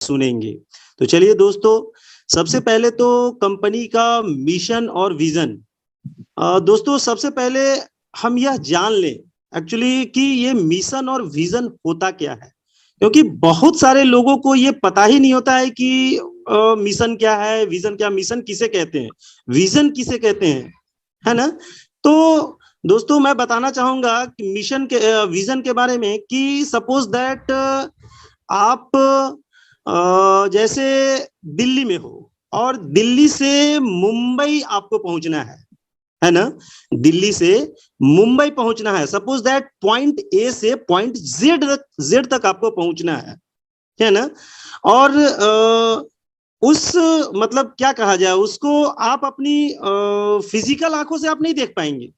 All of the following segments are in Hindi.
सुनेंगे। तो चलिए दोस्तों, सबसे पहले तो कंपनी का मिशन और विजन। दोस्तों सबसे पहले हम यह जान लें एक्चुअली कि ये मिशन और विजन होता क्या है, क्योंकि बहुत सारे लोगों को ये पता ही नहीं होता है कि मिशन क्या है, विजन क्या, मिशन किसे कहते हैं, विजन किसे कहते हैं, है ना। तो दोस्तों मैं बताना चाहूंगा कि मिशन के विजन के बारे में कि सपोज दैट आप जैसे दिल्ली में हो और दिल्ली से मुंबई आपको पहुंचना है ना। दिल्ली से मुंबई पहुंचना है, सपोज दैट पॉइंट ए से पॉइंट जेड तक आपको पहुंचना है ना। और उस मतलब क्या कहा जाए, उसको आप अपनी फिजिकल आंखों से आप नहीं देख पाएंगे,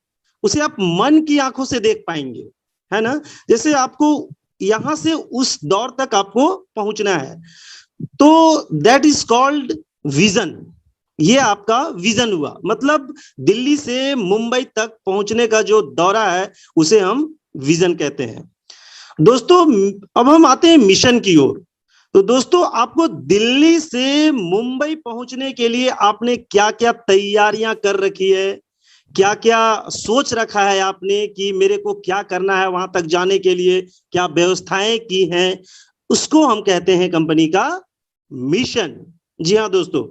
उसे आप मन की आंखों से देख पाएंगे, है ना। जैसे आपको यहां से उस दौर तक आपको पहुंचना है, तो दैट इज कॉल्ड विजन। ये आपका विजन हुआ, मतलब दिल्ली से मुंबई तक पहुंचने का जो दौरा है उसे हम विजन कहते हैं। दोस्तों अब हम आते हैं मिशन की ओर। तो दोस्तों आपको दिल्ली से मुंबई पहुंचने के लिए आपने क्या क्या तैयारियां कर रखी है, क्या क्या सोच रखा है आपने कि मेरे को क्या करना है वहां तक जाने के लिए, क्या व्यवस्थाएं की हैं, उसको हम कहते हैं कंपनी का मिशन। जी हाँ दोस्तों।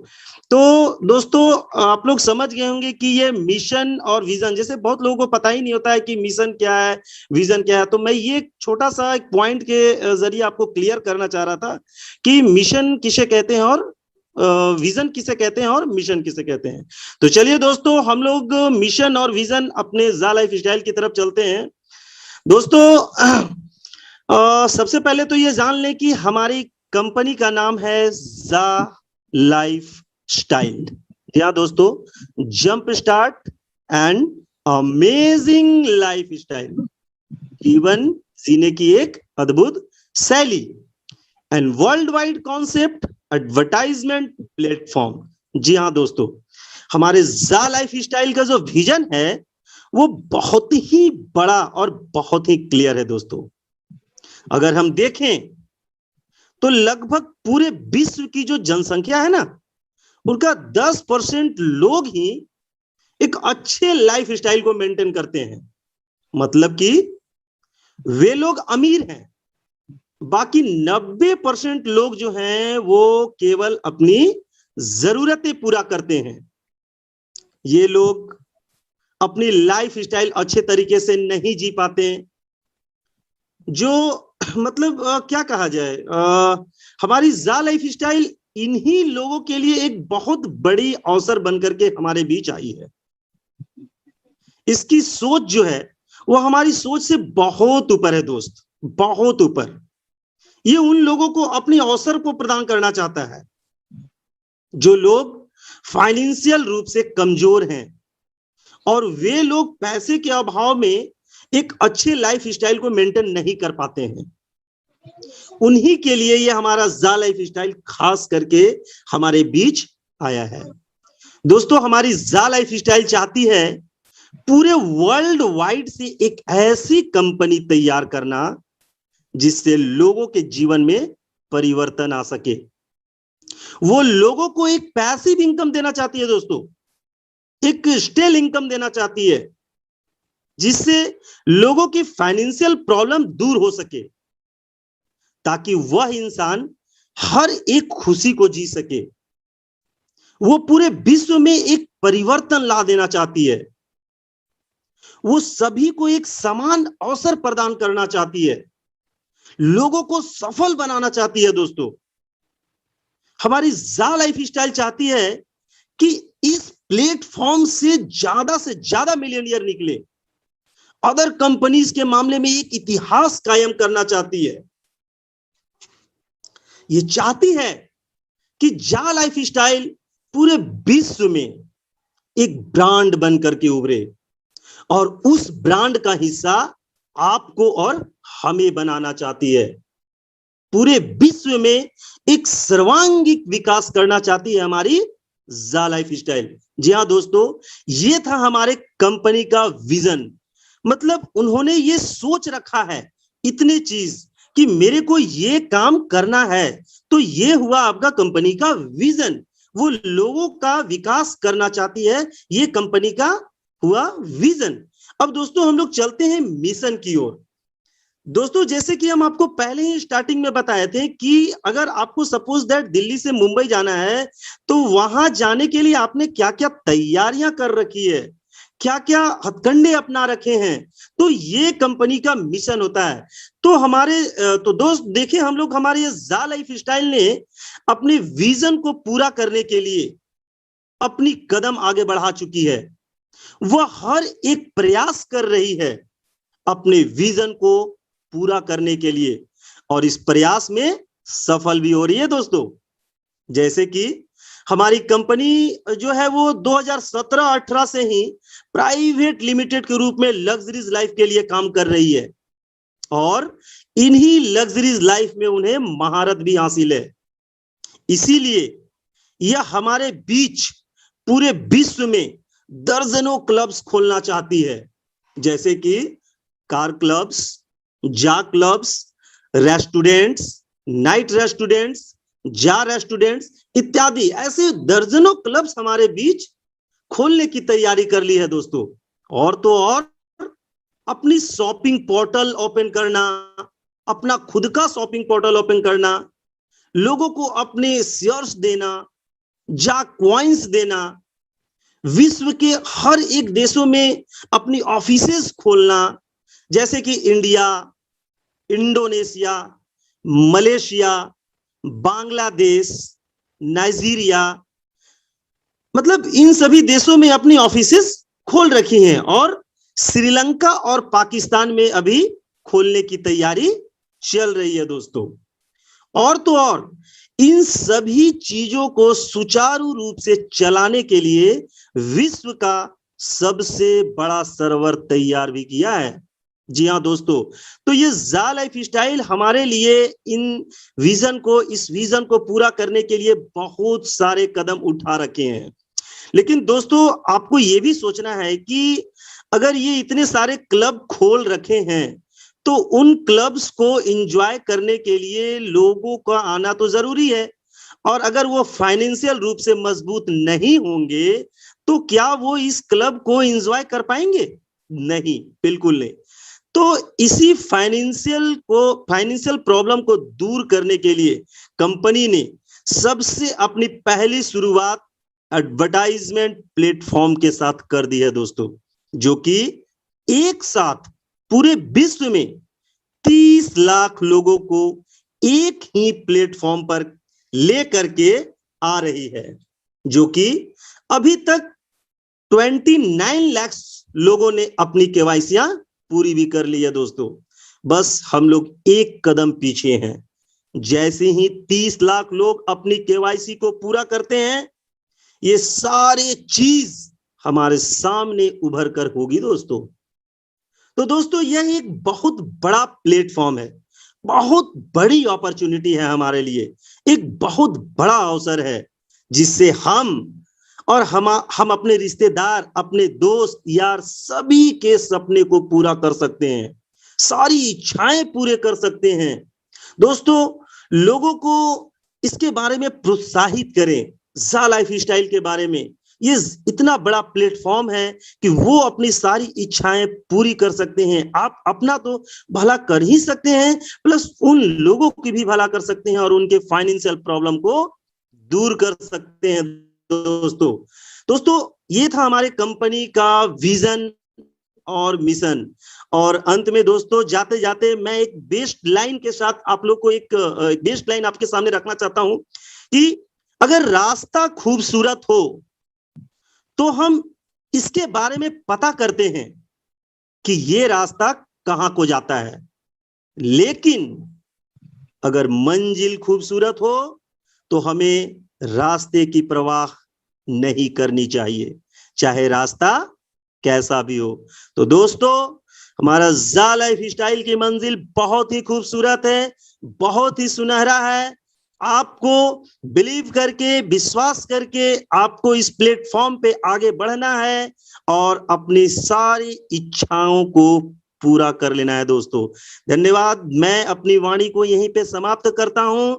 तो दोस्तों आप लोग समझ गए होंगे कि ये मिशन और विजन, जैसे बहुत लोगों को पता ही नहीं होता है कि मिशन क्या है, विजन क्या है, तो मैं ये छोटा सा एक पॉइंट के जरिए आपको क्लियर करना चाह रहा था कि मिशन किसे कहते हैं और विजन किसे कहते हैं और मिशन किसे कहते हैं। तो चलिए दोस्तों हम लोग मिशन और विजन अपने जा लाइफ स्टाइल की तरफ चलते हैं। दोस्तों सबसे पहले तो ये जान लें कि हमारी कंपनी का नाम है जा लाइफ स्टाइल। क्या दोस्तों, jump start and amazing life style, जीवन जीने की एक अद्भुत शैली, and world wide concept advertisement platform. जी हाँ दोस्तों, हमारे जा लाइफ स्टाइल का जो विजन है वो बहुत ही बड़ा और बहुत ही क्लियर है दोस्तों। अगर हम देखें तो लगभग पूरे विश्व की जो जनसंख्या है ना, उनका 10% लोग ही एक अच्छे लाइफ स्टाइल को मेंटेन करते हैं, मतलब कि वे लोग अमीर हैं, बाकी 90% लोग जो हैं वो केवल अपनी जरूरतें पूरा करते हैं। ये लोग अपनी लाइफ स्टाइल अच्छे तरीके से नहीं जी पाते, जो मतलब क्या कहा जाए, हमारी जा लाइफ स्टाइल इन्हीं लोगों के लिए एक बहुत बड़ी अवसर बनकर के हमारे बीच आई है। इसकी सोच जो है वो हमारी सोच से बहुत ऊपर है दोस्त, बहुत ऊपर। ये उन लोगों को अपने अवसर को प्रदान करना चाहता है जो लोग फाइनेंशियल रूप से कमजोर हैं और वे लोग पैसे के अभाव में एक अच्छे लाइफ स्टाइल को मेंटेन नहीं कर पाते हैं। उन्हीं के लिए ये हमारा जा लाइफ स्टाइल खास करके हमारे बीच आया है। दोस्तों हमारी जा लाइफ स्टाइल चाहती है पूरे वर्ल्ड वाइड से एक ऐसी कंपनी तैयार करना जिससे लोगों के जीवन में परिवर्तन आ सके। वो लोगों को एक पैसिव इनकम देना चाहती है दोस्तों, एक स्टेबल इनकम देना चाहती है जिससे लोगों की फाइनेंशियल प्रॉब्लम दूर हो सके, ताकि वह इंसान हर एक खुशी को जी सके। वो पूरे विश्व में एक परिवर्तन ला देना चाहती है, वो सभी को एक समान अवसर प्रदान करना चाहती है, लोगों को सफल बनाना चाहती है। दोस्तों हमारी जा लाइफ स्टाइल चाहती है कि इस प्लेटफॉर्म से ज्यादा मिलियनियर निकले, अदर कंपनीज के मामले में एक इतिहास कायम करना चाहती है। ये चाहती है कि जा लाइफ स्टाइल पूरे विश्व में एक ब्रांड बनकर के उभरे और उस ब्रांड का हिस्सा आपको और हमें बनाना चाहती है। पूरे विश्व में एक सर्वांगीण विकास करना चाहती है हमारी जा लाइफ स्टाइल। जी हाँ दोस्तों, ये था हमारे कंपनी का विजन। मतलब उन्होंने ये सोच रखा है इतनी चीज कि मेरे को ये काम करना है तो तो ये हुआ आपका कंपनी का विजन, वो लोगों का विकास करना चाहती है, ये कंपनी का हुआ विजन। अब दोस्तों हम लोग चलते हैं मिशन की ओर। दोस्तों जैसे कि हम आपको पहले ही स्टार्टिंग में बताए थे कि अगर आपको सपोज दैट दिल्ली से मुंबई जाना है तो वहां जाने के लिए आपने क्या क्या तैयारियां कर रखी है, क्या क्या हथकंडे अपना रखे हैं, तो ये कंपनी का मिशन होता है। तो तो दोस्त देखिए, हम लोग हमारे ये जा लाइफ स्टाइल ने अपने विजन को पूरा करने के लिए अपनी कदम आगे बढ़ा चुकी है। वह हर एक प्रयास कर रही है अपने विजन को पूरा करने के लिए, और इस प्रयास में सफल भी हो रही है दोस्तों। जैसे कि हमारी कंपनी जो है वो 2017-18 से ही प्राइवेट लिमिटेड के रूप में लग्जरीज लाइफ के लिए काम कर रही है, और इन्हीं लग्जरीज लाइफ में उन्हें महारत भी हासिल है। इसीलिए यह हमारे बीच पूरे विश्व में दर्जनों क्लब्स खोलना चाहती है, जैसे कि कार क्लब्स, जा क्लब्स, रेस्टोरेंट्स, नाइट रेस्टोरेंट्स, जा रेस्टोरेंट्स इत्यादि, ऐसे दर्जनों क्लब्स हमारे बीच खोलने की तैयारी कर ली है दोस्तों। और तो और अपनी शॉपिंग पोर्टल ओपन करना, अपना खुद का शॉपिंग पोर्टल ओपन करना, लोगों को अपने शेयर्स देना, जा कॉइन्स देना, विश्व के हर एक देशों में अपनी ऑफिसेस खोलना, जैसे कि India, Indonesia, Malaysia, Bangladesh, Nigeria, मतलब इन सभी देशों में अपनी ऑफिसेस खोल रखी हैं, और श्रीलंका और पाकिस्तान में अभी खोलने की तैयारी चल रही है दोस्तों। और तो और इन सभी चीजों को सुचारू रूप से चलाने के लिए विश्व का सबसे बड़ा सर्वर तैयार भी किया है। जी हाँ दोस्तों, तो ये जा लाइफ स्टाइल हमारे लिए इस विजन को पूरा करने के लिए बहुत सारे कदम उठा रखे हैं। लेकिन दोस्तों आपको ये भी सोचना है कि अगर ये इतने सारे क्लब खोल रखे हैं तो उन क्लब्स को एंजॉय करने के लिए लोगों का आना तो जरूरी है, और अगर वो फाइनेंशियल रूप से मजबूत नहीं होंगे तो क्या वो इस क्लब को एंजॉय कर पाएंगे? नहीं, बिल्कुल नहीं। तो इसी फाइनेंशियल प्रॉब्लम को दूर करने के लिए कंपनी ने सबसे अपनी पहली शुरुआत एडवर्टाइजमेंट प्लेटफॉर्म के साथ कर दी है दोस्तों, जो कि एक साथ पूरे विश्व में 30 लाख लोगों को एक ही प्लेटफॉर्म पर ले करके आ रही है, जो कि अभी तक 29 लाख लोगों ने अपनी केवाईसियां पूरी भी कर ली है दोस्तों। बस हम लोग एक कदम पीछे हैं। जैसे ही 30 लाख लोग अपनी केवाईसी को पूरा करते हैं, ये सारे चीज हमारे सामने उभर कर होगी दोस्तों। तो दोस्तों यह एक बहुत बड़ा प्लेटफॉर्म है, बहुत बड़ी अपॉर्चुनिटी है हमारे लिए, एक बहुत बड़ा अवसर है जिससे हम अपने रिश्तेदार, अपने दोस्त यार सभी के सपने को पूरा कर सकते हैं, सारी इच्छाएं पूरे कर सकते हैं। दोस्तों लोगों को इसके बारे में प्रोत्साहित करें, जा लाइफ स्टाइल के बारे में। ये इतना बड़ा प्लेटफॉर्म है कि वो अपनी सारी इच्छाएं पूरी कर सकते हैं। आप अपना तो भला कर ही सकते हैं, प्लस उन लोगों की भी भला कर सकते हैं और उनके फाइनेंशियल प्रॉब्लम को दूर कर सकते हैं दोस्तों ये था हमारे कंपनी का विजन और मिशन। और अंत में दोस्तों जाते जाते मैं एक बेस्ट लाइन के साथ आप लोग को एक बेस्ट लाइन आपके सामने रखना चाहता हूं कि अगर रास्ता खूबसूरत हो तो हम इसके बारे में पता करते हैं कि ये रास्ता कहां को जाता है, लेकिन अगर मंजिल खूबसूरत हो तो हमें रास्ते की परवाह नहीं करनी चाहिए, चाहे रास्ता कैसा भी हो। तो दोस्तों हमारा जा लाइफ स्टाइल की मंजिल बहुत ही खूबसूरत है, बहुत ही सुनहरा है। आपको बिलीव करके, विश्वास करके आपको इस प्लेटफॉर्म पे आगे बढ़ना है और अपनी सारी इच्छाओं को पूरा कर लेना है दोस्तों। धन्यवाद। मैं अपनी वाणी को यहीं पे समाप्त करता हूं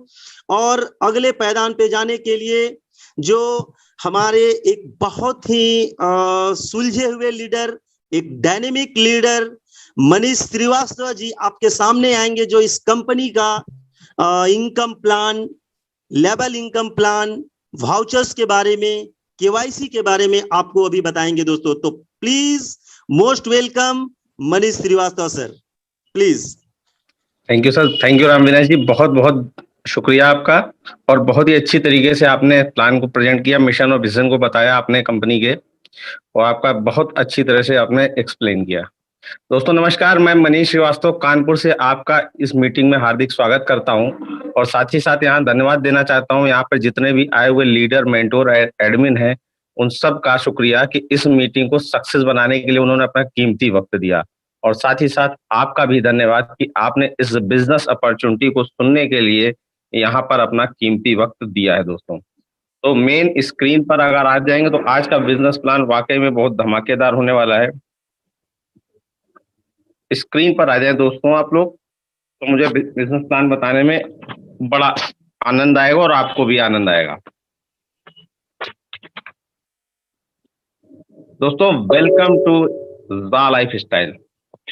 और अगले पैदान पे जाने के लिए जो हमारे एक बहुत ही सुलझे हुए लीडर, एक डायनेमिक लीडर मनीष श्रीवास्तव जी आपके सामने आएंगे, जो इस कंपनी का income plan, level income plan, vouchers के बारे में, केवाईसी के बारे में आपको अभी बताएंगे दोस्तों। तो please most welcome Manish Shrivastava sir, please. Thank you sir, thank you Ramvinash ji, बहुत बहुत शुक्रिया आपका। और बहुत ही अच्छी तरीके से आपने प्लान को प्रेजेंट किया, मिशन और विजन को बताया आपने कंपनी के, और आपका बहुत अच्छी तरह से आपने एक्सप्लेन किया। दोस्तों नमस्कार, मैं मनीष श्रीवास्तव कानपुर से आपका इस मीटिंग में हार्दिक स्वागत करता हूं, और साथ ही साथ यहाँ धन्यवाद देना चाहता हूं यहाँ पर जितने भी आए हुए लीडर, मेंटोर, एडमिन हैं, उन सब का शुक्रिया कि इस मीटिंग को सक्सेस बनाने के लिए उन्होंने अपना कीमती वक्त दिया। और साथ ही साथ आपका भी धन्यवाद कि आपने इस बिजनेस अपॉर्चुनिटी को सुनने के लिए यहाँ पर अपना कीमती वक्त दिया है दोस्तों। तो मेन स्क्रीन पर अगर आ जाएंगे तो आज का बिजनेस प्लान वाकई में बहुत धमाकेदार होने वाला है। स्क्रीन पर आ जाए दोस्तों आप लोग, तो मुझे बिजनेस प्लान बताने में बड़ा आनंद आएगा और आपको भी आनंद आएगा। दोस्तों वेलकम टू ज़ा life style,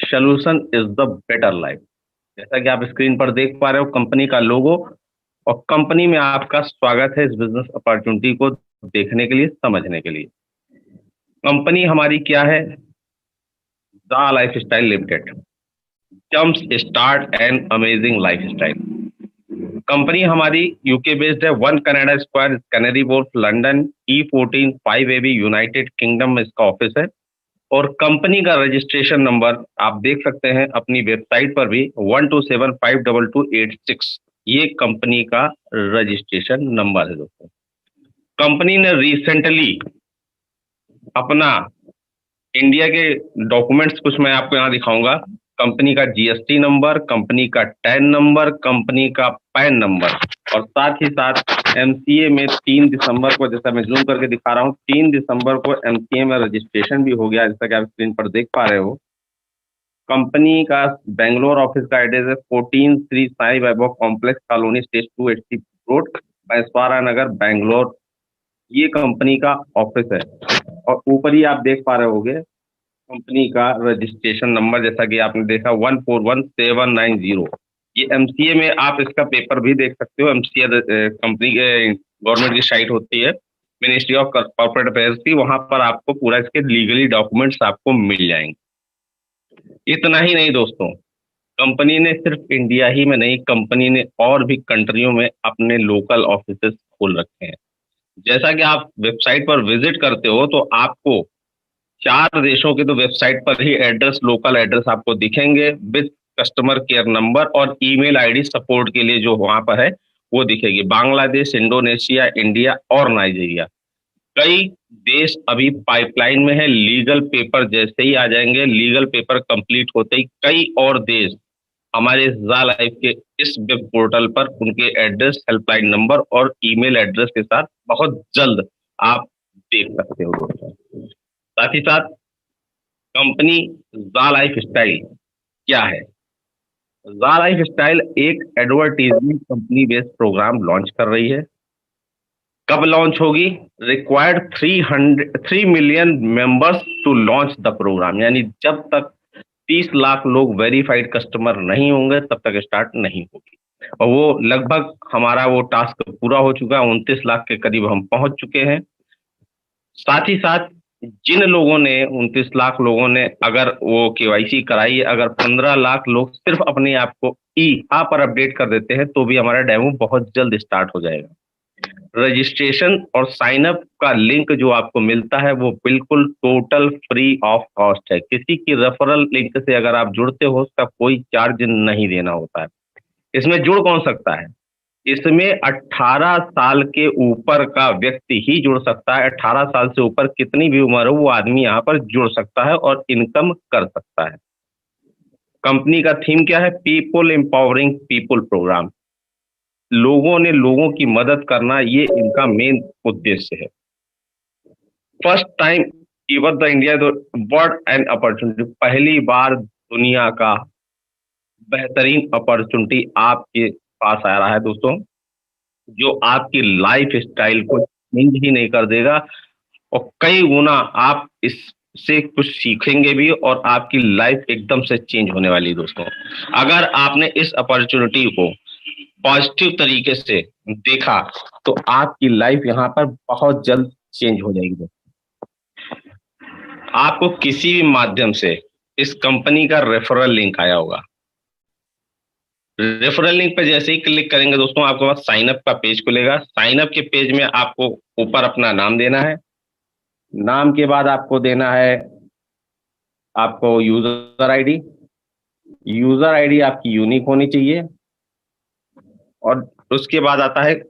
solution is the better life. जैसा कि आप स्क्रीन पर देख पा रहे हो कंपनी का लोगो, और कंपनी में आपका स्वागत है इस बिजनेस अपॉर्चुनिटी को देखने के लिए, समझने के लिए। कंपनी हमारी क्या है? The life style limited, jump start and amazing life style. Company हमारी यूके बेस्ड है, 1 Canada square, canary Wharf, London, E14 5AB, United kingdom में इसका ऑफिस है। और कंपनी का रजिस्ट्रेशन नंबर आप देख सकते हैं अपनी वेबसाइट पर भी, 12752286, ये कंपनी का रजिस्ट्रेशन नंबर है दोस्तों। कंपनी ने रिसेंटली अपना इंडिया के डॉक्यूमेंट्स कुछ मैं आपको यहाँ दिखाऊंगा, कंपनी का जीएसटी नंबर, कंपनी का टैन नंबर, कंपनी का पैन नंबर, और साथ ही साथ एमसीए में 3 दिसंबर को, जैसा मैं जूम करके दिखा रहा हूँ, 3 दिसंबर को एमसीए में रजिस्ट्रेशन भी हो गया, जैसा कि आप स्क्रीन पर देख पा रहे हो। कंपनी का बेंगलोर ऑफिस का एड्रेस है 14 Shri Sai Vaibhav complex colony, stage 280 road, Baiswara Nagar, Bangalore. ये कंपनी का ऑफिस है। और ऊपर ही आप देख पा रहे होंगे कंपनी का रजिस्ट्रेशन नंबर, जैसा कि आपने देखा 141790। ये एमसीए में आप इसका पेपर भी देख सकते हो। एमसीए कंपनी के गवर्नमेंट की साइट होती है, मिनिस्ट्री ऑफ कॉर्पोरेट अफेयर्स की, वहां पर आपको पूरा इसके लीगली डॉक्यूमेंट्स आपको मिल जाएंगे। इतना ही नहीं दोस्तों, कंपनी ने सिर्फ इंडिया ही में नहीं, कंपनी ने और भी कंट्रियों में अपने लोकल ऑफिसेस खोल रखे हैं। जैसा कि आप वेबसाइट पर विजिट करते हो तो आपको 4 देशों के तो वेबसाइट पर ही एड्रेस, लोकल एड्रेस आपको दिखेंगे, विद कस्टमर केयर नंबर और ईमेल आईडी सपोर्ट के लिए जो वहां पर है वो दिखेगी। बांग्लादेश, इंडोनेशिया, इंडिया और नाइजीरिया, कई देश अभी पाइपलाइन में है। लीगल पेपर जैसे ही आ जाएंगे, लीगल पेपर कंप्लीट होते ही कई और देश हमारे ज़ा लाइफ के इस वेब पोर्टल पर उनके एड्रेस, हेल्पलाइन नंबर और ईमेल एड्रेस के साथ बहुत जल्द आप देख सकते हो दोस्तों। साथ ही साथ कंपनी ज़ा लाइफ स्टाइल क्या है? ज़ा लाइफ स्टाइल एक advertisement company based program launch कर रही है। कब लॉन्च होगी? Required 3 million members to launch the program, यानी जब तक 30 लाख लोग वेरीफाइड कस्टमर नहीं होंगे तब तक स्टार्ट नहीं होगी। और वो लगभग हमारा वो टास्क पूरा हो चुका है, 29 लाख के करीब हम पहुंच चुके हैं। साथ ही साथ जिन लोगों ने 29 लाख लोगों ने अगर वो केवाईसी कराई है, अगर 15 लाख लोग सिर्फ अपने आप को यहाँ पर अपडेट कर देते हैं तो भी हमारा डेमो बहुत जल्द स्टार्ट हो जाएगा। रजिस्ट्रेशन और साइन अप का लिंक जो आपको मिलता है वो बिल्कुल टोटल फ्री ऑफ कॉस्ट है। किसी की रेफरल लिंक से अगर आप जुड़ते हो उसका कोई चार्ज नहीं देना होता है। इसमें जुड़ कौन सकता है? इसमें 18 साल के ऊपर का व्यक्ति ही जुड़ सकता है। 18 साल से ऊपर कितनी भी उम्र हो वो आदमी यहाँ पर जुड़ सकता है और इनकम कर सकता है। कंपनी का थीम क्या है? पीपल एम्पावरिंग पीपल प्रोग्राम, लोगों ने लोगों की मदद करना, ये इनका मेन उद्देश्य है। First time give the India word and opportunity, पहली बार दुनिया का बेहतरीन अपॉर्चुनिटी आपके पास आ रहा है दोस्तों, जो आपकी लाइफ स्टाइल को चेंज ही नहीं कर देगा, और कई गुना आप इससे कुछ सीखेंगे भी, और आपकी लाइफ एकदम से चेंज होने वाली है दोस्तों। अगर आपने इस अपॉर्चुनिटी को पॉजिटिव तरीके से देखा तो आपकी लाइफ यहाँ पर बहुत जल्द चेंज हो जाएगी दोस्तों। आपको किसी भी माध्यम से इस कंपनी का रेफरल लिंक आया होगा। रेफरल लिंक पे जैसे ही क्लिक करेंगे दोस्तों, आपके पास साइन अप का पेज खुलेगा। साइन अप के पेज में आपको ऊपर अपना नाम देना है। नाम के बाद आपको देना है आपको यूजर आईडी। यूजर आईडी आपकी यूनिक होनी चाहिए, और उसके बाद आता है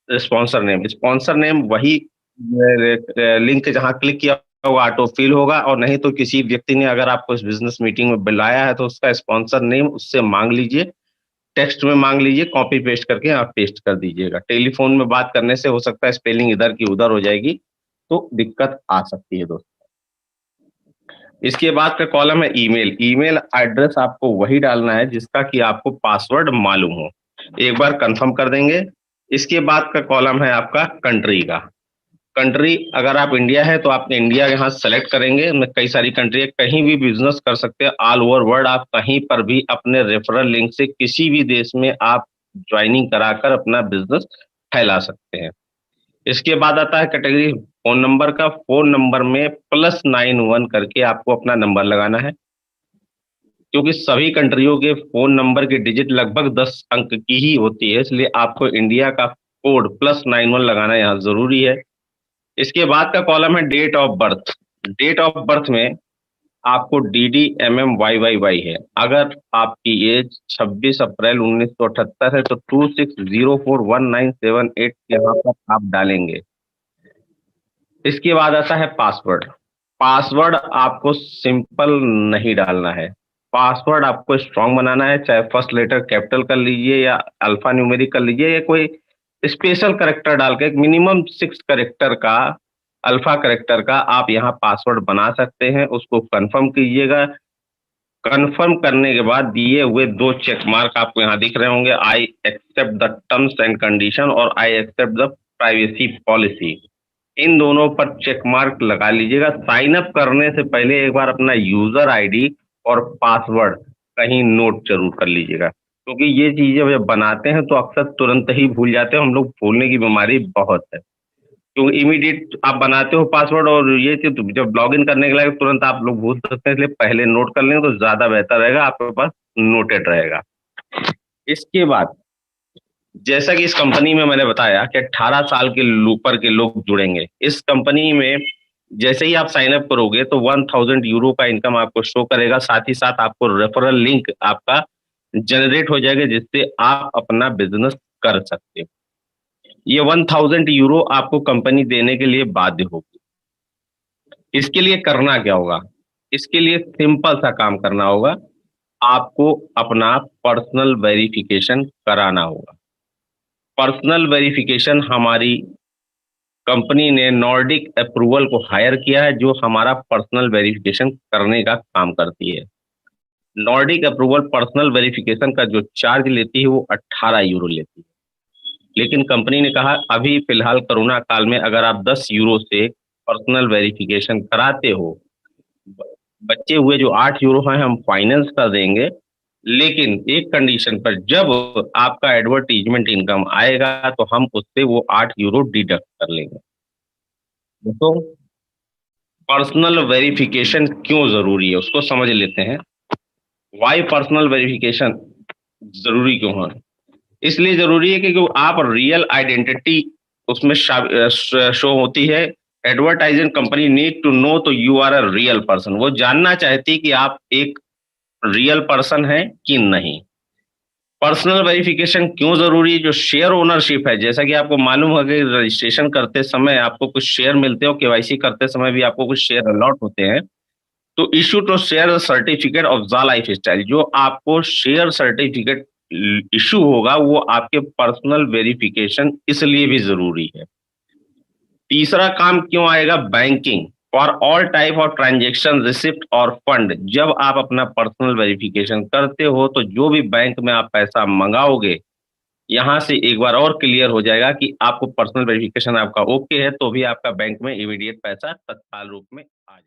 स्पॉन्सर नेम। स्पॉन्सर नेम वही लिंक जहां क्लिक किया होगा ऑटो फिल होगा, और नहीं तो किसी व्यक्ति ने अगर आपको इस बिजनेस मीटिंग में बुलाया है तो उसका स्पॉन्सर नेम उससे मांग लीजिए, टेक्स्ट में मांग लीजिए, कॉपी पेस्ट करके आप पेस्ट कर दीजिएगा। टेलीफोन में बात करने से हो सकता है स्पेलिंग इधर की उधर हो जाएगी, तो दिक्कत आ सकती है दोस्तों। इसके बाद का कॉलम है ईमेल। ईमेल एड्रेस आपको वही डालना है जिसका कि आपको पासवर्ड मालूम हो। एक बार कंफर्म कर देंगे। इसके बाद का कॉलम है आपका कंट्री का। कंट्री, अगर आप इंडिया है तो आप इंडिया यहाँ सेलेक्ट करेंगे। उनमें कई सारी कंट्री है, कहीं भी बिजनेस कर सकते हैं। ऑल ओवर वर्ल्ड आप कहीं पर भी अपने रेफरल लिंक से किसी भी देश में आप ज्वाइनिंग कराकर अपना बिजनेस फैला सकते हैं। इसके बाद आता है कैटेगरी फोन नंबर का। फोन नंबर में +91 करके आपको अपना नंबर लगाना है, क्योंकि सभी कंट्रियों के फोन नंबर की डिजिट लगभग 10 अंक की ही होती है, इसलिए आपको इंडिया का कोड +91 लगाना यहाँ जरूरी है। इसके बाद का कॉलम है date of birth. Date of birth में आपको DDMMYYY है। अगर आपकी एज 26 अप्रैल 1978 है तो 26041978 यहाँ पर आप डालेंगे। इसके बाद आता है पासवर्ड। पासवर्ड आपको सिंपल नहीं डालना है, पासवर्ड आपको स्ट्रांग बनाना है। चाहे फर्स्ट लेटर कैपिटल कर लीजिए या अल्फा न्यूमेरिक कर लीजिए, या कोई स्पेशल करेक्टर डाल के मिनिमम 6 करेक्टर का, अल्फा करेक्टर का आप यहाँ पासवर्ड बना सकते हैं। उसको कंफर्म कीजिएगा। कंफर्म करने के बाद दिए हुए 2 चेक मार्क आपको यहाँ दिख रहे होंगे, I accept the terms and condition और I accept the privacy policy. इन दोनों पर चेक मार्क लगा लीजिएगा। साइन अप करने से पहले एक बार अपना यूजर आईडी और पासवर्ड कहीं नोट जरूर कर लीजिएगा, क्योंकि ये चीजें जब बनाते हैं तो अक्सर तुरंत ही भूल जाते हैं। हम लोग भूलने की बीमारी बहुत है, क्योंकि इमीडिएट आप बनाते हो पासवर्ड और ये चीज जब लॉग इन करने के लिए तुरंत आप लोग भूल सकते हैं, इसलिए पहले नोट कर लेंगे तो ज्यादा बेहतर रहेगा, आपके पास नोटेड रहेगा। इसके बाद जैसा कि इस कंपनी में मैंने बताया कि 18 साल के ऊपर के लोग जुड़ेंगे इस कंपनी में। जैसे ही आप साइन अप करोगे तो 1000 यूरो का इनकम आपको शो करेगा, साथ ही साथ आपको रेफरल लिंक आपका जनरेट हो जाएगा, जिससे आप अपना बिजनेस कर सकते हो। ये 1000 यूरो आपको कंपनी देने के लिए बाध्य होगी। इसके लिए करना क्या होगा? इसके लिए सिंपल सा काम करना होगा, आपको अपना पर्सनल वेरिफिकेशन कराना होगा। पर्सनल वेरिफिकेशन हमारी कंपनी ने नॉर्डिक अप्रूवल को हायर किया है, जो हमारा पर्सनल वेरिफिकेशन करने का काम करती है। नॉर्डिक अप्रूवल पर्सनल वेरिफिकेशन का जो चार्ज लेती है वो 18 यूरो लेती है, लेकिन कंपनी ने कहा अभी फिलहाल कोरोना काल में अगर आप 10 यूरो से पर्सनल वेरिफिकेशन कराते हो, बचे हुए जो 8 यूरो हैं हम फाइनेंस कर देंगे, लेकिन एक कंडीशन पर, जब आपका एडवर्टीजमेंट इनकम आएगा तो हम उससे वो 8 यूरो डिडक्ट कर लेंगे। तो पर्सनल वेरिफिकेशन क्यों जरूरी है उसको समझ लेते हैं। वाई पर्सनल वेरिफिकेशन जरूरी क्यों है? इसलिए जरूरी है क्योंकि आप रियल आइडेंटिटी उसमें शो होती है। Advertising company need to know तो you are a real person. वो जानना चाहती कि आप एक रियल पर्सन है कि नहीं। पर्सनल वेरिफिकेशन क्यों जरूरी है? जो शेयर ओनरशिप है, जैसा कि आपको मालूम है कि रजिस्ट्रेशन करते समय आपको कुछ शेयर मिलते हो, केवाईसी करते समय भी आपको कुछ शेयर अलॉट होते हैं। तो issue to share certificate of the life style, जो आपको शेयर सर्टिफिकेट इशू होगा वो आपके पर्सनल वेरिफिकेशन इसलिए भी जरूरी है। तीसरा काम क्यों आएगा? Banking. For all type of transaction receipt और फंड, जब आप अपना पर्सनल वेरिफिकेशन करते हो तो जो भी बैंक में आप पैसा मंगाओगे, यहाँ से एक बार और क्लियर हो जाएगा कि आपको पर्सनल वेरिफिकेशन आपका ओके है, तो भी आपका बैंक में इमीडिएट पैसा तत्काल रूप में आ जाए।